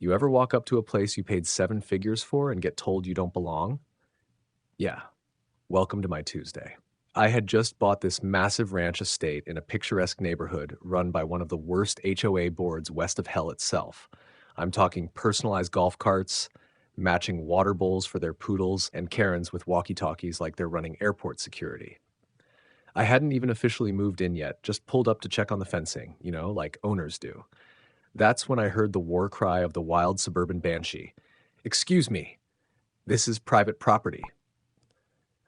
You ever walk up to a place you paid seven figures for and get told you don't belong? Yeah, welcome to my Tuesday. I had just bought this massive ranch estate in a picturesque neighborhood run by one of the worst HOA boards west of hell itself. I'm talking personalized golf carts, matching water bowls for their poodles, and Karens with walkie-talkies like they're running airport security. I hadn't even officially moved in yet, just pulled up to check on the fencing, like owners do. That's when I heard the war cry of the wild suburban banshee. "Excuse me, this is private property."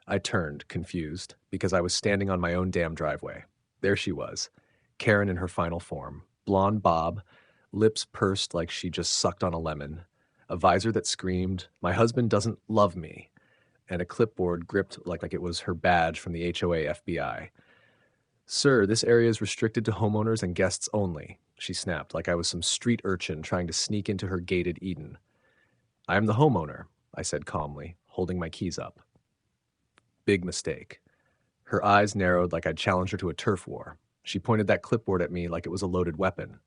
I turned, confused, because I was standing on my own damn driveway. There she was, Karen in her final form, blonde bob, lips pursed like she just sucked on a lemon, a visor that screamed, "My husband doesn't love me," and a clipboard gripped like it was her badge from the HOA FBI. "Sir, this area is restricted to homeowners and guests only," she snapped like I was some street urchin trying to sneak into her gated Eden. "I am the homeowner," I said calmly, holding my keys up. Big mistake. Her eyes narrowed like I'd challenged her to a turf war. She pointed that clipboard at me like it was a loaded weapon.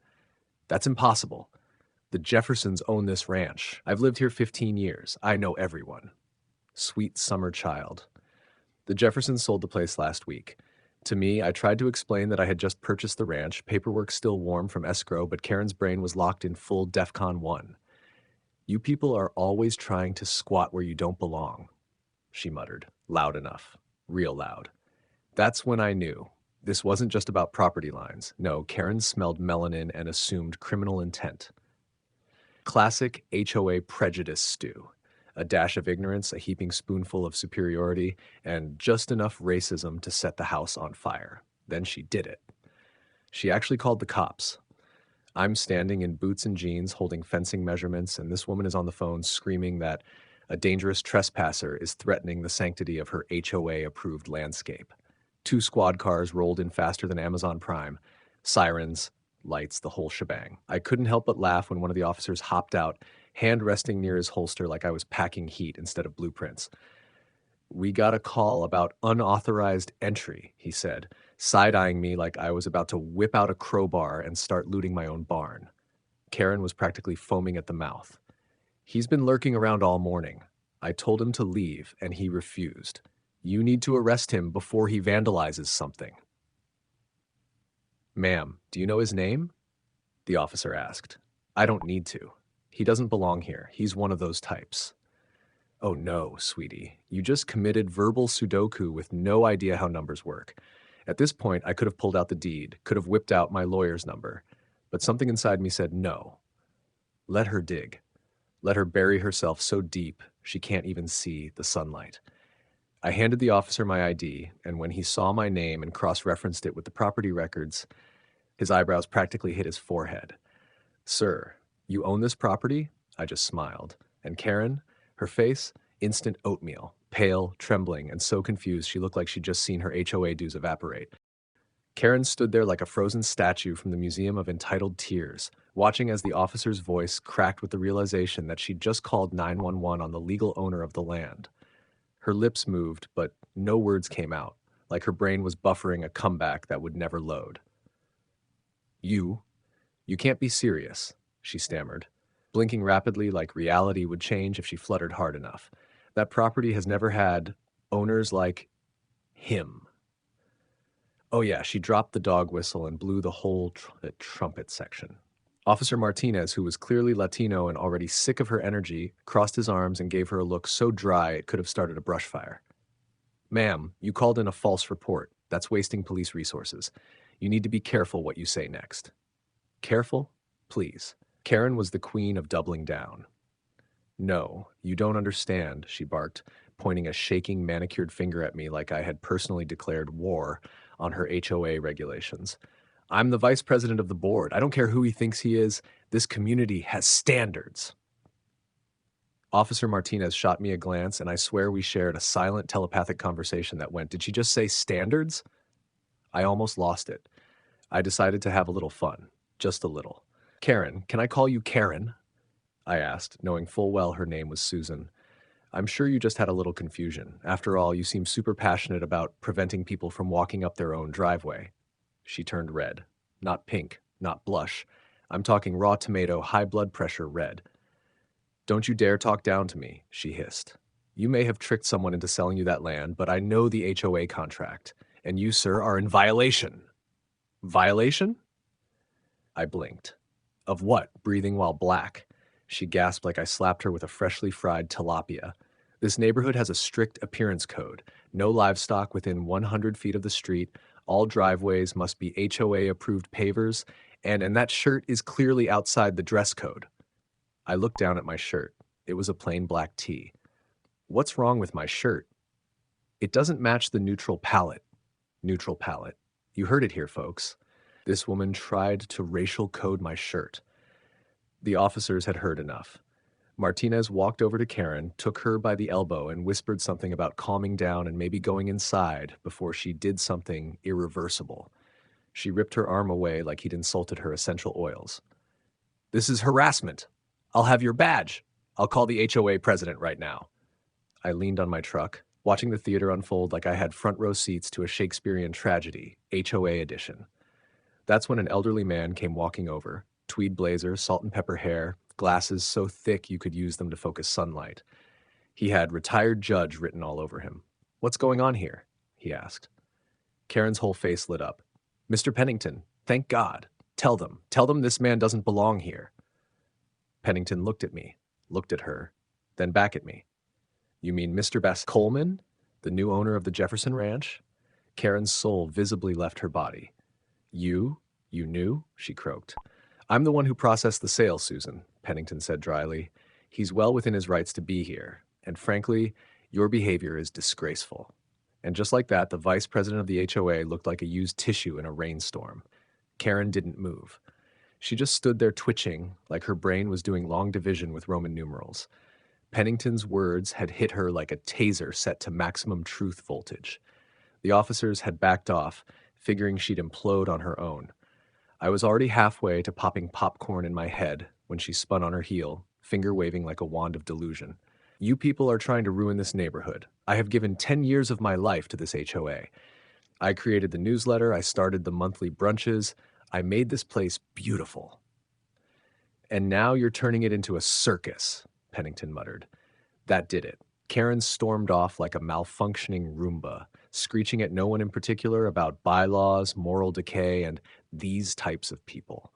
"That's impossible. The Jeffersons own this ranch. I've lived here 15 years. I know everyone." Sweet summer child. The Jeffersons sold the place last week. To me, I tried to explain that I had just purchased the ranch, paperwork still warm from escrow, but Karen's brain was locked in full DEFCON 1. "You people are always trying to squat where you don't belong," she muttered, loud enough, real loud. That's when I knew. This wasn't just about property lines. No, Karen smelled melanin and assumed criminal intent. Classic HOA prejudice stew. A dash of ignorance, a heaping spoonful of superiority, and just enough racism to set the house on fire. Then she did it. She actually called the cops. I'm standing in boots and jeans holding fencing measurements, and this woman is on the phone screaming that a dangerous trespasser is threatening the sanctity of her HOA-approved landscape. 2 squad cars rolled in faster than Amazon Prime. Sirens, lights, the whole shebang. I couldn't help but laugh when one of the officers hopped out, hand resting near his holster like I was packing heat instead of blueprints. "We got a call about unauthorized entry," he said, side-eyeing me like I was about to whip out a crowbar and start looting my own barn. Karen was practically foaming at the mouth. "He's been lurking around all morning. I told him to leave, and he refused. You need to arrest him before he vandalizes something." "Ma'am, do you know his name?" the officer asked. "I don't need to. He doesn't belong here. He's one of those types." "Oh no, sweetie. You just committed verbal Sudoku with no idea how numbers work." At this point, I could have pulled out the deed, could have whipped out my lawyer's number. But something inside me said no. Let her dig. Let her bury herself so deep she can't even see the sunlight. I handed the officer my ID, and when he saw my name and cross-referenced it with the property records, his eyebrows practically hit his forehead. "Sir, you own this property?" I just smiled. And Karen, her face, instant oatmeal, pale, trembling, and so confused she looked like she'd just seen her HOA dues evaporate. Karen stood there like a frozen statue from the Museum of Entitled Tears, watching as the officer's voice cracked with the realization that she'd just called 911 on the legal owner of the land. Her lips moved, but no words came out, like her brain was buffering a comeback that would never load. You can't be serious," she stammered, blinking rapidly like reality would change if she fluttered hard enough. "That property has never had owners like him." Oh yeah, she dropped the dog whistle and blew the whole trumpet section. Officer Martinez, who was clearly Latino and already sick of her energy, crossed his arms and gave her a look so dry it could have started a brush fire. "Ma'am, you called in a false report. That's wasting police resources. You need to be careful what you say next." "Careful? Please." Karen was the queen of doubling down. "No, you don't understand," she barked, pointing a shaking, manicured finger at me like I had personally declared war on her HOA regulations. "I'm the vice president of the board. I don't care who he thinks he is. This community has standards." Officer Martinez shot me a glance, and I swear we shared a silent telepathic conversation that went, "Did she just say standards?" I almost lost it. I decided to have a little fun. Just a little. "Karen, can I call you Karen?" I asked, knowing full well her name was Susan. "I'm sure you just had a little confusion. After all, you seem super passionate about preventing people from walking up their own driveway." She turned red. Not pink, not blush. I'm talking raw tomato, high blood pressure red. Don't you dare talk down to me, she hissed. You may have tricked someone into selling you that land, but I know the HOA contract, and you, sir, are in violation. Violation? I blinked. Of what? Breathing while black. She gasped like I slapped her with a freshly fried tilapia. This neighborhood has a strict appearance code. No livestock within 100 feet of the street. All driveways must be HOA-approved pavers, and that shirt is clearly outside the dress code. I looked down at my shirt. It was a plain black tee. What's wrong with my shirt? It doesn't match the neutral palette. Neutral palette. You heard it here, folks. This woman tried to racial code my shirt. The officers had heard enough. Martinez walked over to Karen, took her by the elbow, and whispered something about calming down and maybe going inside before she did something irreversible. She ripped her arm away like he'd insulted her essential oils. This is harassment. I'll have your badge. I'll call the HOA president right now. I leaned on my truck, watching the theater unfold like I had front row seats to a Shakespearean tragedy, HOA edition. That's when an elderly man came walking over, tweed blazer, salt and pepper hair, glasses so thick you could use them to focus sunlight. He had retired judge written all over him. What's going on here? He asked. Karen's whole face lit up. Mr. Pennington, thank God. Tell them this man doesn't belong here. Pennington looked at me, looked at her, then back at me. You mean Mr. Bess Coleman, the new owner of the Jefferson Ranch? Karen's soul visibly left her body. You knew? She croaked. I'm the one who processed the sale, Susan, Pennington said dryly. He's well within his rights to be here, and frankly, your behavior is disgraceful. And just like that, the vice president of the HOA looked like a used tissue in a rainstorm. Karen didn't move. She just stood there twitching like her brain was doing long division with Roman numerals. Pennington's words had hit her like a taser set to maximum truth voltage. The officers had backed off, figuring she'd implode on her own. I was already halfway to popping popcorn in my head when she spun on her heel, finger waving like a wand of delusion. You people are trying to ruin this neighborhood. I have given 10 years of my life to this HOA. I created the newsletter, I started the monthly brunches, I made this place beautiful. And now you're turning it into a circus, Pennington muttered. That did it. Karen stormed off like a malfunctioning Roomba, screeching at no one in particular about bylaws, moral decay, and these types of people.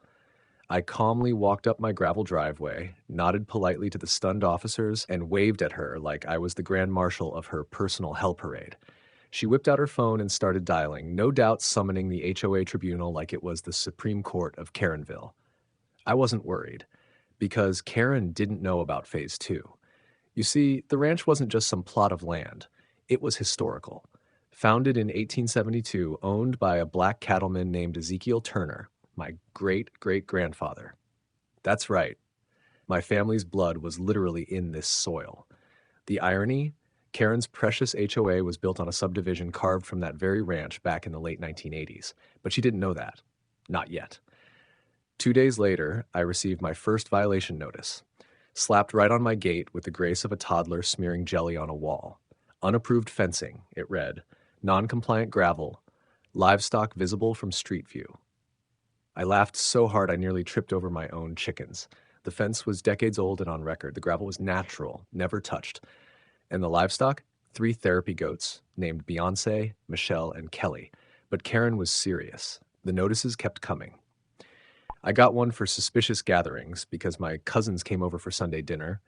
I calmly walked up my gravel driveway, nodded politely to the stunned officers, and waved at her like I was the grand marshal of her personal hell parade. She whipped out her phone and started dialing, no doubt summoning the HOA tribunal like it was the Supreme Court of Karenville. I wasn't worried, because Karen didn't know about Phase 2. You see, the ranch wasn't just some plot of land. It was historical. Founded in 1872, owned by a black cattleman named Ezekiel Turner, my great-great-grandfather. That's right. My family's blood was literally in this soil. The irony? Karen's precious HOA was built on a subdivision carved from that very ranch back in the late 1980s, but she didn't know that. Not yet. 2 days later, I received my first violation notice, slapped right on my gate with the grace of a toddler smearing jelly on a wall. Unapproved fencing, it read. Non-compliant gravel. Livestock visible from street view. I laughed so hard I nearly tripped over my own chickens. The fence was decades old and on record. The gravel was natural, never touched. And the livestock? 3 therapy goats, named Beyonce, Michelle, and Kelly. But Karen was serious. The notices kept coming. I got one for suspicious gatherings because my cousins came over for Sunday dinner.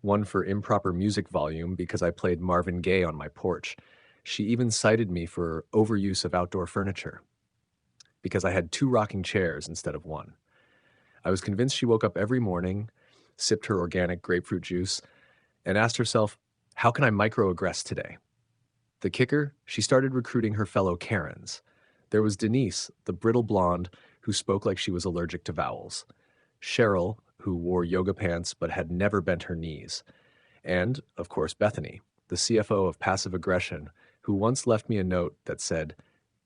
One for improper music volume because I played Marvin Gaye on my porch. She even cited me for overuse of outdoor furniture because I had 2 rocking chairs instead of 1. I was convinced she woke up every morning, sipped her organic grapefruit juice, and asked herself, how can I microaggress today? The kicker, she started recruiting her fellow Karens. There was Denise, the brittle blonde, who spoke like she was allergic to vowels. Cheryl, who wore yoga pants but had never bent her knees. And, of course, Bethany, the CFO of Passive Aggression, who once left me a note that said,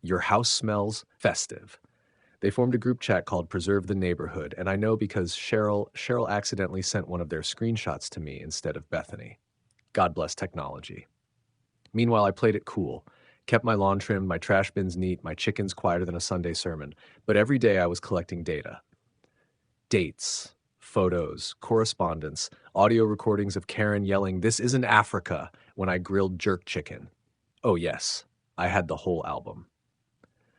"Your house smells festive." They formed a group chat called Preserve the Neighborhood, and I know because Cheryl accidentally sent one of their screenshots to me instead of Bethany. God bless technology. Meanwhile, I played it cool, kept my lawn trimmed, my trash bins neat, my chickens quieter than a Sunday sermon, but every day I was collecting data. Dates, Photos, correspondence, audio recordings of Karen yelling, "This isn't Africa," when I grilled jerk chicken. Oh, yes, I had the whole album.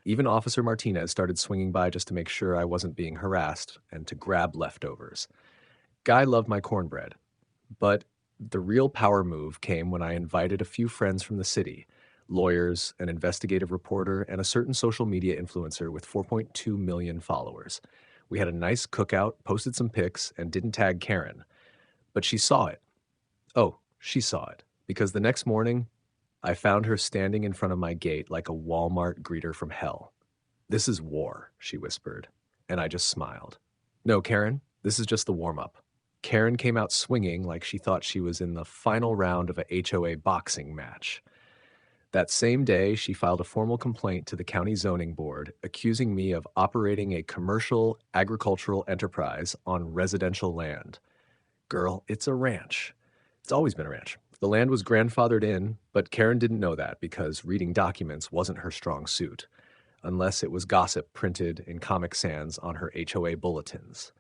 Even Officer Martinez started swinging by just to make sure I wasn't being harassed and to grab leftovers. Guy loved my cornbread, but the real power move came when I invited a few friends from the city, lawyers, an investigative reporter, and a certain social media influencer with 4.2 million followers. We had a nice cookout, posted some pics, and didn't tag Karen. But she saw it. Oh, she saw it. Because the next morning, I found her standing in front of my gate like a Walmart greeter from hell. "This is war," she whispered, and I just smiled. "No, Karen, this is just the warm-up." Karen came out swinging like she thought she was in the final round of a HOA boxing match. That same day, she filed a formal complaint to the county zoning board, accusing me of operating a commercial agricultural enterprise on residential land. Girl, it's a ranch. It's always been a ranch. The land was grandfathered in, but Karen didn't know that because reading documents wasn't her strong suit, unless it was gossip printed in Comic Sans on her HOA bulletins.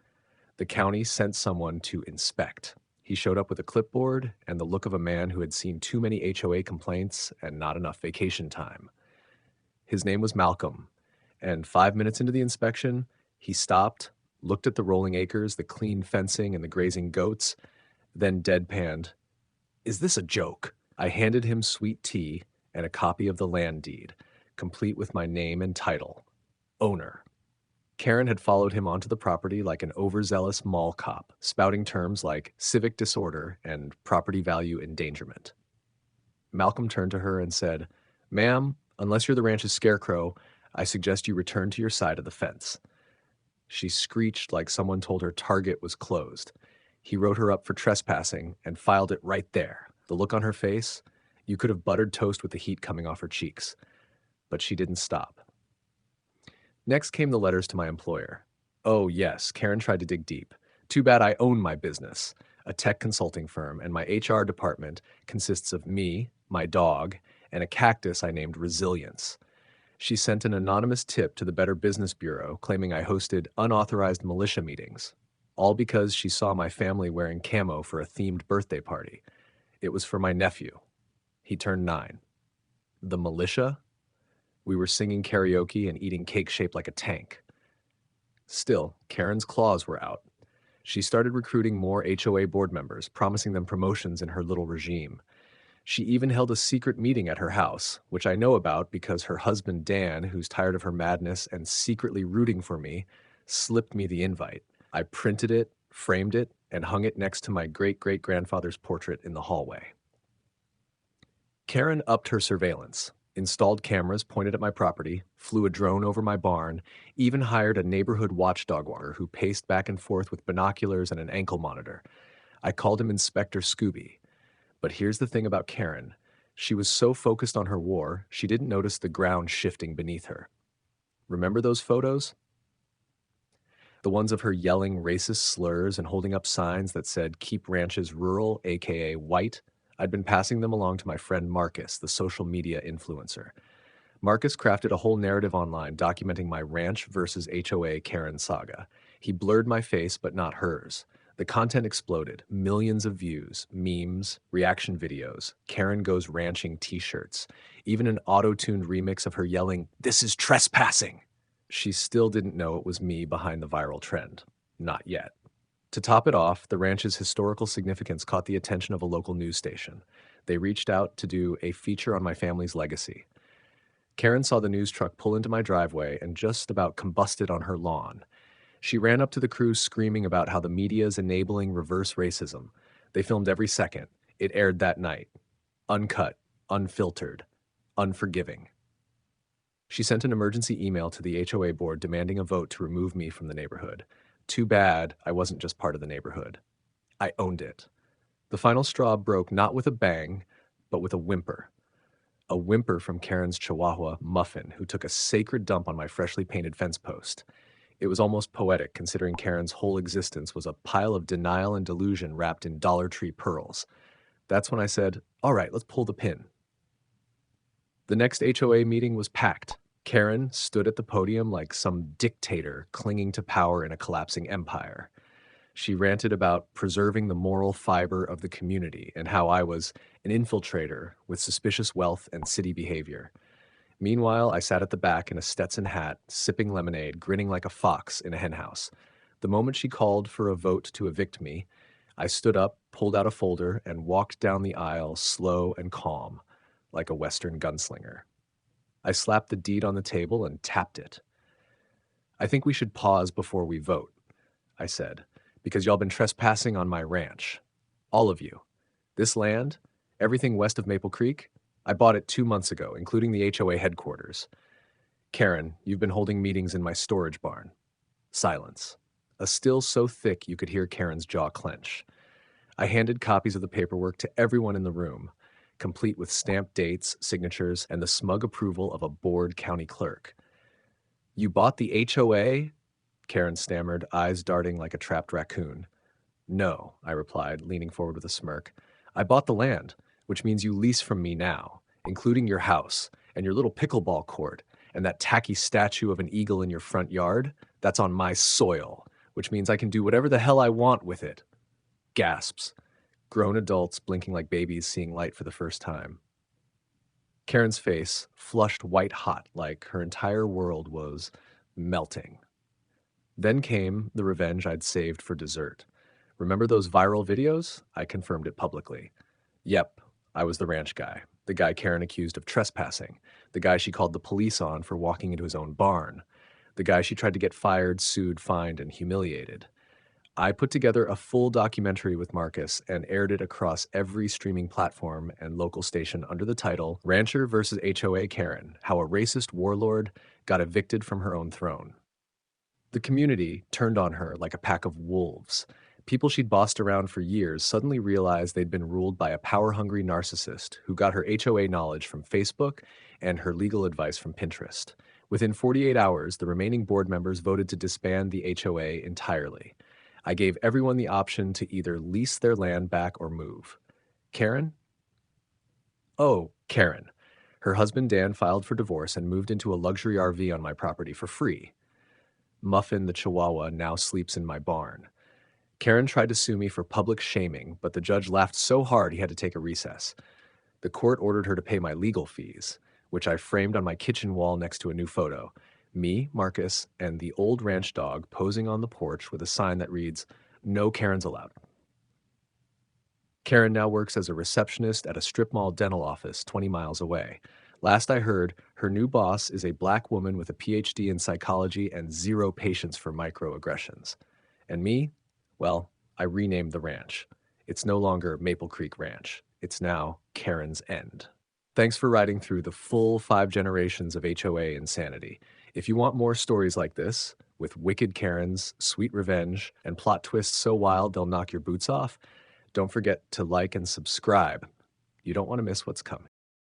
The county sent someone to inspect. He showed up with a clipboard and the look of a man who had seen too many HOA complaints and not enough vacation time. His name was Malcolm, and 5 minutes into the inspection, he stopped, looked at the rolling acres, the clean fencing, and the grazing goats, then deadpanned, "Is this a joke?" I handed him sweet tea and a copy of the land deed, complete with my name and title, owner. Karen had followed him onto the property like an overzealous mall cop, spouting terms like civic disorder and property value endangerment. Malcolm turned to her and said, "Ma'am, unless you're the ranch's scarecrow, I suggest you return to your side of the fence." She screeched like someone told her target was closed. He wrote her up for trespassing and filed it right there. The look on her face, you could have buttered toast with the heat coming off her cheeks. But she didn't stop. Next came the letters to my employer. Oh, yes, Karen tried to dig deep. Too bad I own my business, a tech consulting firm, and my HR department consists of me, my dog, and a cactus I named Resilience. She sent an anonymous tip to the Better Business Bureau claiming I hosted unauthorized militia meetings, all because she saw my family wearing camo for a themed birthday party. It was for my nephew. He turned 9. The militia? We were singing karaoke and eating cake shaped like a tank. Still, Karen's claws were out. She started recruiting more HOA board members, promising them promotions in her little regime. She even held a secret meeting at her house, which I know about because her husband Dan, who's tired of her madness and secretly rooting for me, slipped me the invite. I printed it, framed it, and hung it next to my great-great-grandfather's portrait in the hallway. Karen upped her surveillance, installed cameras pointed at my property, flew a drone over my barn, even hired a neighborhood watchdog who paced back and forth with binoculars and an ankle monitor. I called him Inspector Scooby. But here's the thing about Karen. She was so focused on her war, she didn't notice the ground shifting beneath her. Remember those photos? The ones of her yelling racist slurs and holding up signs that said, "Keep ranches rural," aka white. I'd been passing them along to my friend Marcus, the social media influencer. Marcus crafted a whole narrative online documenting my ranch versus HOA Karen saga. He blurred my face, but not hers. The content exploded. Millions of views, memes, reaction videos, Karen Goes Ranching t-shirts, even an auto-tuned remix of her yelling, "This is trespassing!" She still didn't know it was me behind the viral trend. Not yet. To top it off, the ranch's historical significance caught the attention of a local news station. They reached out to do a feature on my family's legacy. Karen saw the news truck pull into my driveway and just about combusted on her lawn. She ran up to the crew screaming about how the media is enabling reverse racism. They filmed every second. It aired that night. Uncut, unfiltered, unforgiving. She sent an emergency email to the HOA board demanding a vote to remove me from the neighborhood. Too bad I wasn't just part of the neighborhood. I owned it. The final straw broke not with a bang, but with a whimper. A whimper from Karen's Chihuahua, Muffin, who took a sacred dump on my freshly painted fence post. It was almost poetic, considering Karen's whole existence was a pile of denial and delusion wrapped in Dollar Tree pearls. That's when I said, "All right, let's pull the pin." The next HOA meeting was packed. Karen stood at the podium like some dictator clinging to power in a collapsing empire. She ranted about preserving the moral fiber of the community and how I was an infiltrator with suspicious wealth and city behavior. Meanwhile, I sat at the back in a Stetson hat, sipping lemonade, grinning like a fox in a henhouse. The moment she called for a vote to evict me, I stood up, pulled out a folder, and walked down the aisle slow and calm, like a Western gunslinger. I slapped the deed on the table and tapped it. I think we should pause before we vote, I said, because y'all been trespassing on my ranch. All of you. This land, everything west of Maple Creek, I bought it 2 months ago, including the HOA headquarters. Karen, you've been holding meetings in my storage barn. Silence. A still so thick you could hear Karen's jaw clench. I handed copies of the paperwork to everyone in the room, complete with stamped dates, signatures, and the smug approval of a bored county clerk. You bought the HOA? Karen stammered, eyes darting like a trapped raccoon. No, I replied, leaning forward with a smirk. I bought the land, which means you lease from me now, including your house and your little pickleball court and that tacky statue of an eagle in your front yard. That's on my soil, which means I can do whatever the hell I want with it. Gasps. Grown adults blinking like babies seeing light for the first time. Karen's face flushed white hot like her entire world was melting. Then came the revenge I'd saved for dessert. Remember those viral videos? I confirmed it publicly. Yep, I was the ranch guy, the guy Karen accused of trespassing, the guy she called the police on for walking into his own barn, the guy she tried to get fired, sued, fined, and humiliated. I put together a full documentary with Marcus and aired it across every streaming platform and local station under the title Rancher vs. HOA Karen: How a Racist Warlord Got Evicted from Her Own Throne. The community turned on her like a pack of wolves. People she'd bossed around for years suddenly realized they'd been ruled by a power-hungry narcissist who got her HOA knowledge from Facebook and her legal advice from Pinterest. Within 48 hours, the remaining board members voted to disband the HOA entirely. I gave everyone the option to either lease their land back or move. Karen? Oh, Karen. Her husband Dan filed for divorce and moved into a luxury RV on my property for free. Muffin the Chihuahua now sleeps in my barn. Karen tried to sue me for public shaming, but the judge laughed so hard he had to take a recess. The court ordered her to pay my legal fees, which I framed on my kitchen wall next to a new photo. Me, Marcus, and the old ranch dog posing on the porch with a sign that reads, "No Karens allowed." Karen now works as a receptionist at a strip mall dental office 20 miles away. Last I heard, her new boss is a black woman with a PhD in psychology and zero patience for microaggressions. And me? Well, I renamed the ranch. It's no longer Maple Creek Ranch. It's now Karen's End. Thanks for riding through the full 5 generations of HOA insanity. If you want more stories like this, with wicked Karens, sweet revenge, and plot twists so wild they'll knock your boots off, don't forget to like and subscribe. You don't want to miss what's coming.